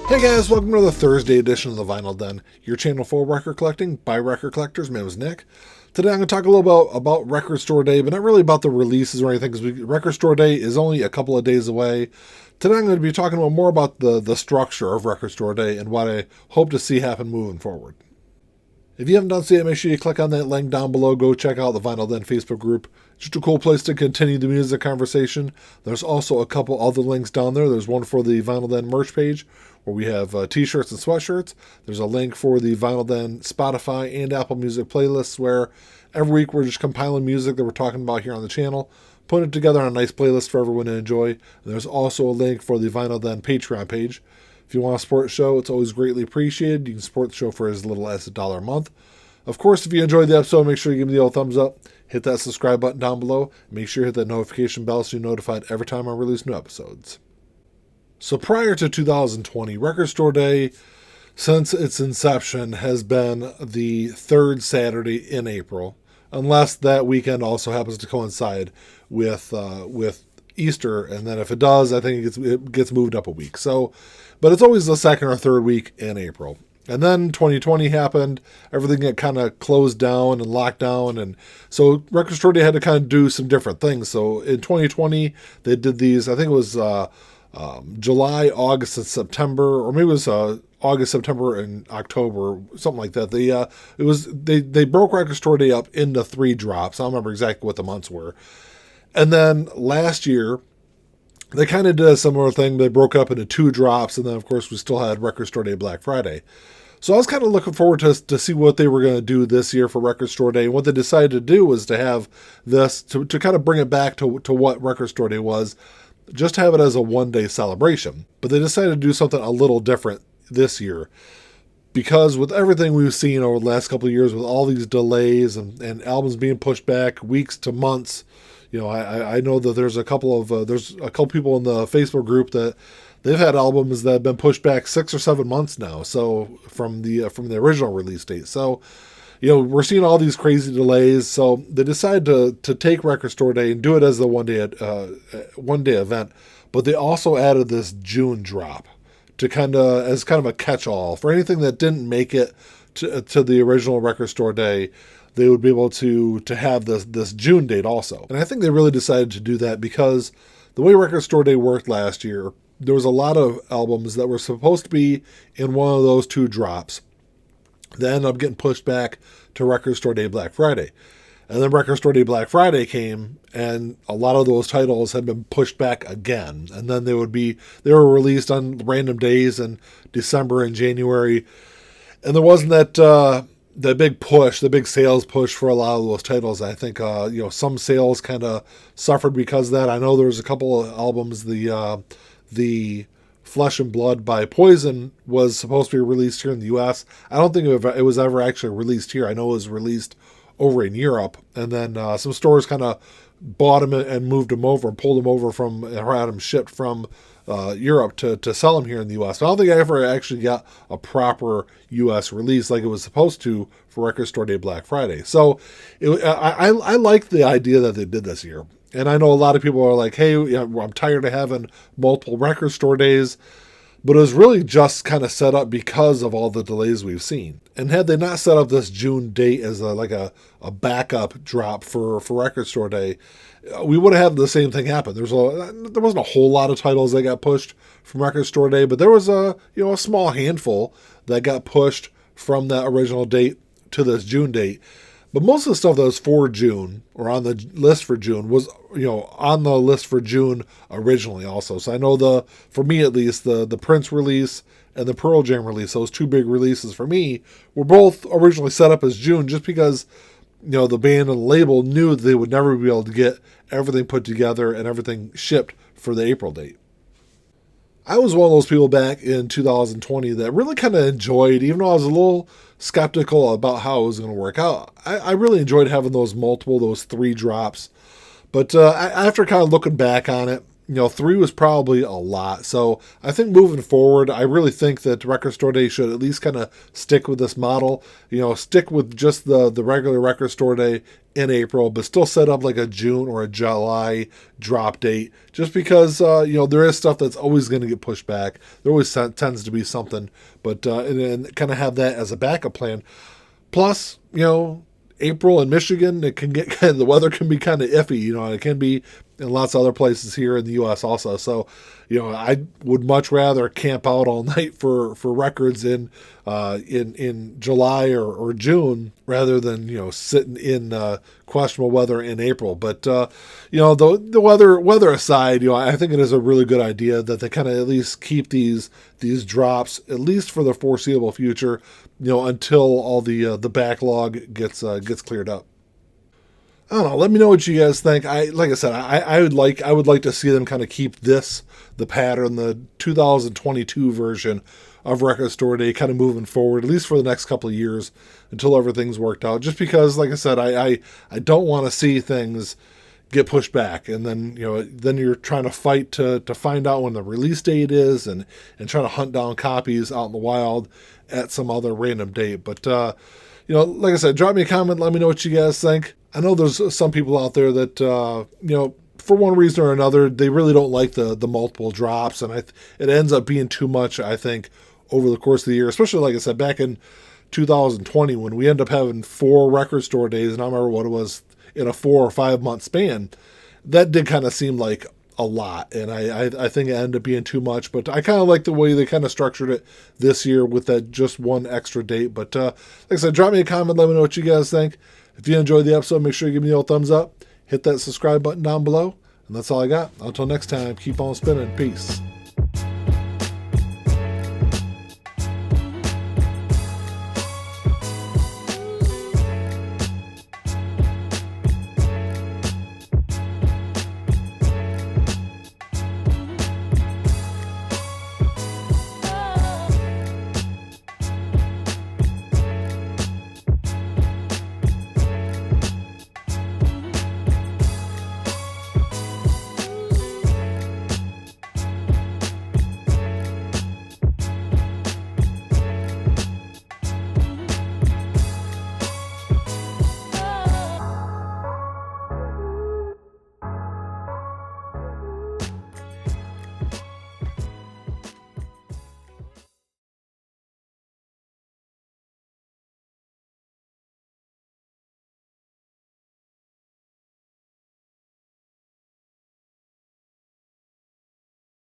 Hey guys, welcome to the Thursday edition of the Vinyl Den, your channel for record collecting by record collectors. My name is Nick. Today I'm going to talk a little about Record Store Day, but not really about the releases or anything, because Record Store Day is only a couple of days away. Today I'm going to be talking more about the structure of Record Store Day and what I hope to see happen moving forward. If you haven't done so yet, make sure you click on that link down below. Go check out the Vinyl Den Facebook group. Just a cool place to continue the music conversation. There's also a couple other links down there. There's one for the Vinyl Den merch page, where we have t-shirts and sweatshirts. There's a link for the Vinyl Den Spotify and Apple Music playlists, where every week we're just compiling music that we're talking about here on the channel, putting it together on a nice playlist for everyone to enjoy. And there's also a link for the Vinyl Den Patreon page. If you want to support the show, it's always greatly appreciated. You can support the show for as little as $1 a month. Of course, if you enjoyed the episode, make sure you give me the old thumbs up. Hit that subscribe button down below. Make sure you hit that notification bell so you're notified every time I release new episodes. So prior to 2020, Record Store Day, since its inception, has been the third Saturday in April, unless that weekend also happens to coincide with Easter, and then if it does, I think it gets moved up a week. But it's always the second or third week in April. And then 2020 happened, everything got kind of closed down and locked down, and so Record Store Day had to kind of do some different things. So in 2020, they did these, I think it was July, August, and September, or maybe it was August, September, and October, something like that. They broke Record Store Day up into 3 drops. I don't remember exactly what the months were. And then last year, they kind of did a similar thing. They broke up into 2 drops, and then, of course, we still had Record Store Day Black Friday. So I was kind of looking forward to see what they were going to do this year for Record Store Day. And what they decided to do was to have this, to kind of bring it back to what Record Store Day was, just have it as a one-day celebration. But they decided to do something a little different this year, because with everything we've seen over the last couple of years, with all these delays and albums being pushed back weeks to months, you know, I know that there's a couple people in the Facebook group that they've had albums that have been pushed back 6 or 7 months now. So from the original release date. So, you know, we're seeing all these crazy delays. So they decided to take Record Store Day and do it as the one day event. But they also added this June drop as kind of a catch-all for anything that didn't make it to the original Record Store Day. They would be able to have this June date also. And I think they really decided to do that because the way Record Store Day worked last year, there was a lot of albums that were supposed to be in one of those 2 drops that ended up getting pushed back to Record Store Day Black Friday. And then Record Store Day Black Friday came, and a lot of those titles had been pushed back again. And then they were released on random days in December and January. And there wasn't the big push, the big sales push for a lot of those titles. I think, some sales kind of suffered because of that. I know there was a couple of albums, the Flesh and Blood by Poison was supposed to be released here in the U.S. I don't think it was ever actually released here. I know it was released over in Europe, and then some stores kind of bought them and moved them over and pulled them over or had them shipped from Europe to sell them here in the U.S. But I don't think I ever actually got a proper U.S. release like it was supposed to for Record Store Day Black Friday. So I like the idea that they did this year. And I know a lot of people are like, hey, I'm tired of having multiple Record Store Days. But it was really just kind of set up because of all the delays we've seen. And had they not set up this June date as a backup drop for Record Store Day, we would have had the same thing happen. There wasn't a whole lot of titles that got pushed from Record Store Day, but there was a small handful that got pushed from that original date to this June date. But most of the stuff that was for June or on the list for June was, on the list for June originally also. So I know for me at least, the Prince release and the Pearl Jam release, those 2 big releases for me, were both originally set up as June just because, the band and the label knew that they would never be able to get everything put together and everything shipped for the April date. I was one of those people back in 2020 that really kind of enjoyed, even though I was a little skeptical about how it was going to work out, I really enjoyed having those 3 drops. But after kind of looking back on it, 3 was probably a lot. So I think moving forward, I really think that Record Store Day should at least kind of stick with this model. Stick with just the regular Record Store Day in April, but still set up like a June or a July drop date. Just because there is stuff that's always going to get pushed back. There always tends to be something, but and kind of have that as a backup plan. Plus, April in Michigan, it can get the weather can be kind of iffy. It can be in lots of other places here in the U.S. also. So, I would much rather camp out all night for records in July or June rather than sitting in questionable weather in April. But the weather aside, I think it is a really good idea that they kind of at least keep these drops at least for the foreseeable future. Until all the backlog gets cleared up. I don't know. Let me know what you guys think. Like I said, I would like to see them kind of keep the pattern, the 2022 version of Record Store Day, kind of moving forward, at least for the next couple of years until everything's worked out. Just because, like I said, I don't want to see things get pushed back, and then then you're trying to fight to find out when the release date is, and trying to hunt down copies out in the wild at some other random date. But like I said, drop me a comment, let me know what you guys think. I know there's some people out there that for one reason or another, they really don't like the multiple drops, and it ends up being too much, I think, over the course of the year, especially, like I said, back in 2020 when we end up having 4 Record Store Days, and I remember what it was in a 4 or 5 month span. That did kind of seem like a lot, and I think it ended up being too much, but I kind of like the way they kind of structured it this year with that just one extra date. But like I said, drop me a comment, let me know what you guys think. If you enjoyed the episode, make sure you give me a thumbs up, hit that subscribe button down below, and that's all I got. Until next time, keep on spinning. Peace.